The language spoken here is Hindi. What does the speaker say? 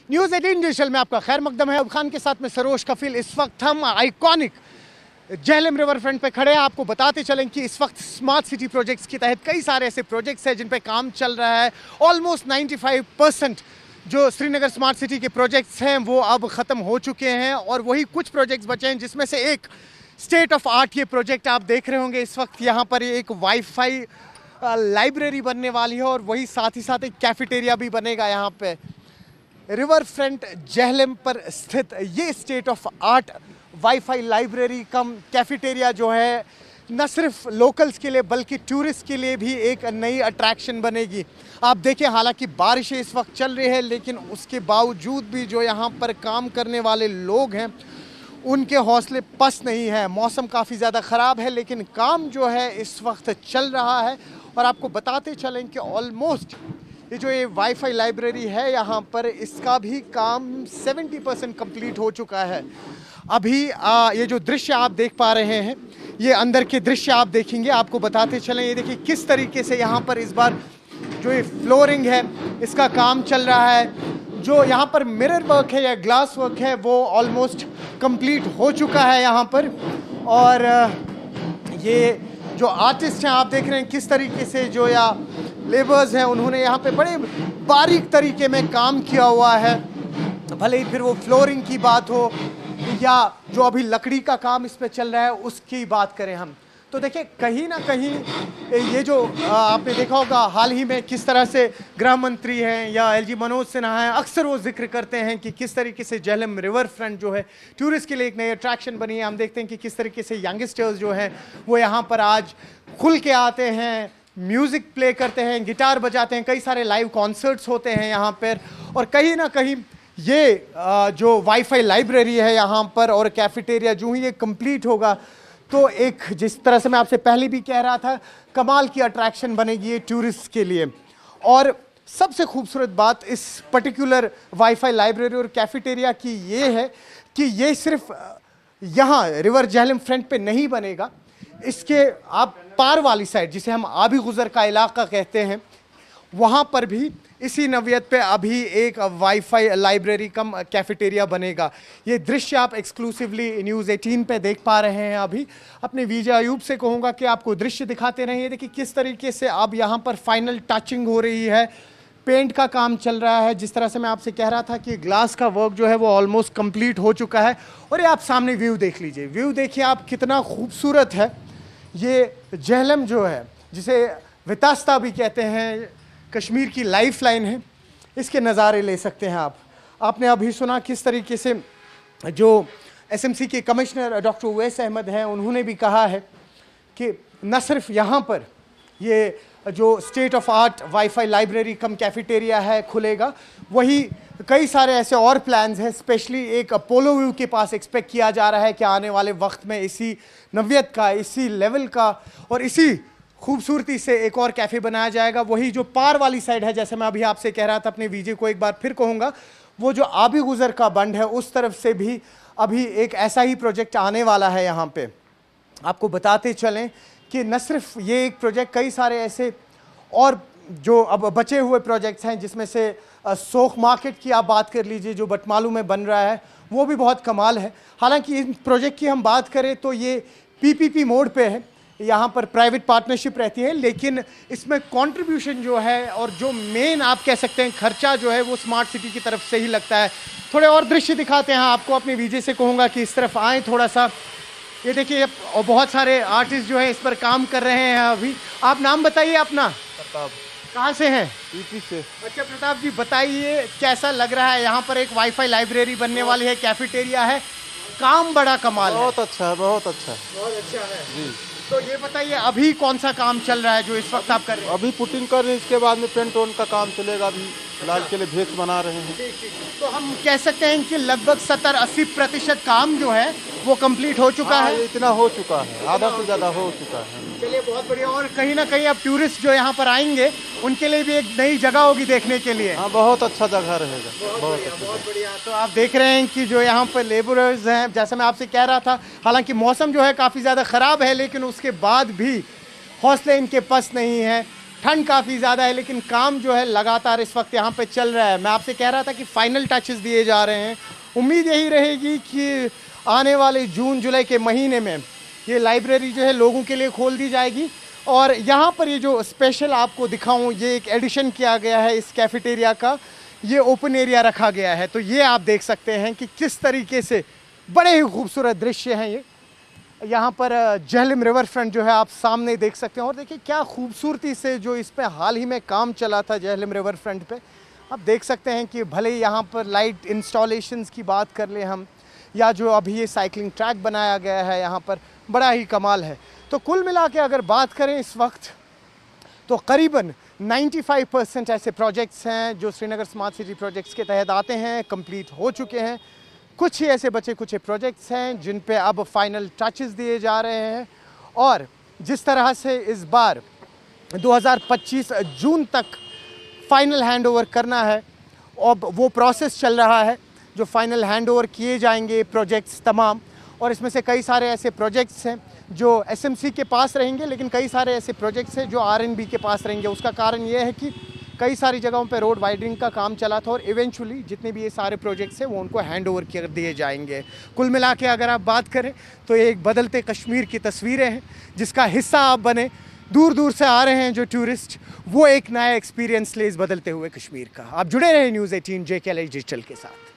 न्यूज़ 18 डिजिटल में आपका खैर मकदम है। अब खान के साथ में सरोज कफिल। इस वक्त हम आइकॉनिक झेलम रिवर फ्रंट पे खड़े हैं। आपको बताते चलें कि इस वक्त स्मार्ट सिटी प्रोजेक्ट्स के तहत कई सारे ऐसे प्रोजेक्ट्स हैं जिन पे काम चल रहा है। ऑलमोस्ट 95% जो श्रीनगर स्मार्ट सिटी के प्रोजेक्ट्स हैं वो अब ख़त्म हो चुके हैं और वही कुछ प्रोजेक्ट्स बचे हैं जिसमें से एक स्टेट ऑफ आर्ट ये प्रोजेक्ट आप देख रहे होंगे। इस वक्त यहाँ पर एक वाईफाई लाइब्रेरी बनने वाली है और वही साथ ही साथ एक कैफेटेरिया भी बनेगा। यहाँ पे रिवर फ्रंट झेलम पर स्थित ये state of art wifi library come cafeteria जो है न सिर्फ लोकल्स के लिए बल्कि टूरिस्ट के लिए भी एक नई अट्रैक्शन बनेगी। आप देखिए, हालांकि बारिशें इस वक्त चल रही है लेकिन उसके बावजूद भी जो यहाँ पर काम करने वाले लोग हैं उनके हौसले पस्त नहीं है। मौसम काफ़ी ज़्यादा ख़राब है लेकिन काम जो है इस वक्त चल रहा है। और आपको बताते चलें कि ऑलमोस्ट ये वाईफाई लाइब्रेरी है यहाँ पर, इसका भी काम 70% कंप्लीट हो चुका है। अभी ये जो दृश्य आप देख पा रहे हैं, ये अंदर के दृश्य आप देखेंगे। आपको बताते चलें, ये देखिए किस तरीके से यहाँ पर इस बार जो ये फ्लोरिंग है इसका काम चल रहा है। जो यहाँ पर मिरर वर्क है या ग्लास वर्क है वो ऑलमोस्ट कंप्लीट हो चुका है यहाँ पर। और ये जो आर्टिस्ट हैं आप देख रहे हैं किस तरीके से जो या लेबर्स हैं उन्होंने यहाँ पे बड़े बारीक तरीके में काम किया हुआ है। भले ही फिर वो फ्लोरिंग की बात हो या जो अभी लकड़ी का काम इस पे चल रहा है उसकी बात करें हम, तो देखिए कहीं ना कहीं ये जो आपने देखा होगा हाल ही में किस तरह से गृह मंत्री हैं या एलजी मनोज सिन्हा हैं, अक्सर वो जिक्र करते हैं कि किस तरीके से झेलम रिवर फ्रंट जो है टूरिस्ट के लिए एक नई अट्रैक्शन बनी है। हम देखते हैं कि किस तरीके से यंगस्टर्स जो हैं वो यहाँ पर आज खुल के आते हैं, म्यूज़िक प्ले करते हैं, गिटार बजाते हैं, कई सारे लाइव कॉन्सर्ट्स होते हैं यहाँ पर। और कहीं ना कहीं ये जो वाईफाई लाइब्रेरी है यहाँ पर और कैफेटेरिया जो ही ये कंप्लीट होगा तो एक, जिस तरह से मैं आपसे पहले भी कह रहा था, कमाल की अट्रैक्शन बनेगी ये टूरिस्ट के लिए। और सबसे खूबसूरत बात इस पर्टिकुलर वाईफाई लाइब्रेरी और कैफेटेरिया की ये है कि ये सिर्फ यहाँ रिवर झेलम फ्रंट पे नहीं बनेगा, इसके आप पार वाली साइड जिसे हम आबी गुजर का इलाका कहते हैं वहाँ पर भी इसी नवियत पे अभी एक वाईफाई लाइब्रेरी कम कैफेटेरिया बनेगा। ये दृश्य आप एक्सक्लूसिवली न्यूज़ 18 पे देख पा रहे हैं। अभी अपने विजय अयूब से कहूँगा कि आपको दृश्य दिखाते रहिए। देखिए किस तरीके से अब यहाँ पर फाइनल टचिंग हो रही है, पेंट का काम चल रहा है। जिस तरह से मैं आपसे कह रहा था कि ग्लास का वर्क जो है वो ऑलमोस्ट कंप्लीट हो चुका है। और ये आप सामने व्यू देख लीजिए, व्यू देखिए आप कितना खूबसूरत है। ये झेलम जो है जिसे वितास्ता भी कहते हैं, कश्मीर की लाइफ लाइन है, इसके नज़ारे ले सकते हैं आप। आपने अभी सुना किस तरीके से जो एसएमसी के कमिश्नर डॉक्टर उवैस अहमद हैं उन्होंने भी कहा है कि न सिर्फ यहाँ पर ये जो state of art wifi library come cafeteria है खुलेगा, वही कई सारे ऐसे और प्लान्स हैं। स्पेशली एक अपोलो व्यू के पास एक्सपेक्ट किया जा रहा है कि आने वाले वक्त में इसी नवियत का, इसी लेवल का और इसी खूबसूरती से एक और कैफ़े बनाया जाएगा। वही जो पार वाली साइड है, जैसे मैं अभी आपसे कह रहा था, अपने वीजे को एक बार फिर कहूँगा, वो जो आबी गुजर का बंड है उस तरफ से भी अभी एक ऐसा ही प्रोजेक्ट आने वाला है यहाँ पे। आपको बताते चलें कि न सिर्फ ये एक प्रोजेक्ट, कई सारे ऐसे और जो अब बचे हुए प्रोजेक्ट्स हैं जिसमें से सोख मार्केट की आप बात कर लीजिए जो बटमालू में बन रहा है, वो भी बहुत कमाल है। हालांकि इन प्रोजेक्ट की हम बात करें तो ये पीपीपी मोड पे है, यहाँ पर प्राइवेट पार्टनरशिप रहती है, लेकिन इसमें कंट्रीब्यूशन जो है और जो मेन आप कह सकते हैं खर्चा जो है वो स्मार्ट सिटी की तरफ से ही लगता है। थोड़े और दृश्य दिखाते हैं आपको, अपने वीजे से कहूँगा कि इस तरफ आएँ थोड़ा सा। ये देखिए और बहुत सारे आर्टिस्ट जो हैं इस पर काम कर रहे हैं अभी। आप नाम बताइए अपना। प्रताप। कहाँ से हैं? यूपी से। अच्छा प्रताप जी, बताइए कैसा लग रहा है? यहाँ पर एक वाईफाई लाइब्रेरी बनने वाली है, कैफेटेरिया है, काम बड़ा कमाल है। बहुत अच्छा है, बहुत अच्छा है, बहुत अच्छा है जी। तो ये बताइए अभी कौन सा काम चल रहा है जो इस वक्त आप कर रहे हैं? अभी पुटिंग कर रहे हैं, इसके बाद में पेंट ओन का काम चलेगा। अभी फिलहाल के लिए भेस बना रहे हैं। तो हम कह सकते हैं कि लगभग 70-80% काम जो है वो कंप्लीट हो चुका है। इतना हो चुका है, आधा से ज़्यादा हो चुका है। चलिए बहुत बढ़िया। और कहीं ना कहीं अब टूरिस्ट जो यहाँ पर आएंगे उनके लिए भी एक नई जगह होगी देखने के लिए। हाँ, बहुत अच्छा जगह रहेगा, बहुत अच्छा। बहुत बढ़िया। तो आप देख रहे हैं कि जो यहाँ पर लेबरर्स हैं, जैसे मैं आपसे कह रहा था, हालांकि मौसम जो है काफ़ी ज़्यादा ख़राब है लेकिन उसके बाद भी हौसले इनके पास नहीं है। ठंड काफ़ी ज़्यादा है, लेकिन काम जो है लगातार इस वक्त यहाँ पे चल रहा है। मैं आपसे कह रहा था कि फाइनल टचेस दिए जा रहे हैं। उम्मीद यही रहेगी कि आने वाले जून जुलाई के महीने में ये लाइब्रेरी जो है लोगों के लिए खोल दी जाएगी। और यहाँ पर ये जो स्पेशल आपको दिखाऊं, ये एक एडिशन किया गया है इस कैफेटेरिया का, ये ओपन एरिया रखा गया है। तो ये आप देख सकते हैं कि किस तरीके से बड़े ही खूबसूरत दृश्य हैं ये। यहाँ पर झेलम रिवर फ्रंट जो है आप सामने देख सकते हैं। और देखिए क्या खूबसूरती से जो इस पे हाल ही में काम चला था झेलम रिवर फ्रंट पे, आप देख सकते हैं कि भले ही यहाँ पर लाइट इंस्टॉलेशंस की बात कर लें हम, या जो अभी ये साइकिलिंग ट्रैक बनाया गया है यहाँ पर, बड़ा ही कमाल है। तो कुल मिला के अगर बात करें इस वक्त, तो करीबन 95% ऐसे प्रोजेक्ट्स हैं जो श्रीनगर स्मार्ट सिटी प्रोजेक्ट्स के तहत आते हैं, कंप्लीट हो चुके हैं। कुछ ही ऐसे बचे कुछ प्रोजेक्ट्स हैं जिन पे अब फाइनल टचेस दिए जा रहे हैं। और जिस तरह से इस बार 2025 जून तक फाइनल हैंडओवर करना है, अब वो प्रोसेस चल रहा है जो फाइनल हैंडओवर किए जाएंगे प्रोजेक्ट्स तमाम। और इसमें से कई सारे ऐसे प्रोजेक्ट्स हैं जो एसएमसी के पास रहेंगे, लेकिन कई सारे ऐसे प्रोजेक्ट्स हैं जो आरएनबी के पास रहेंगे। उसका कारण ये है कि कई सारी जगहों पे रोड वाइडनिंग का काम चला था और इवेंचुअली जितने भी ये सारे प्रोजेक्ट्स हैं वो उनको हैंड ओवर कर दिए जाएंगे। कुल मिला के अगर आप बात करें तो ये एक बदलते कश्मीर की तस्वीरें हैं जिसका हिस्सा आप बने। दूर दूर से आ रहे हैं जो टूरिस्ट, वो एक नया एक्सपीरियंस ले इस बदलते हुए कश्मीर का। आप जुड़े रहे न्यूज़ 18 JKLH डिजिटल के साथ।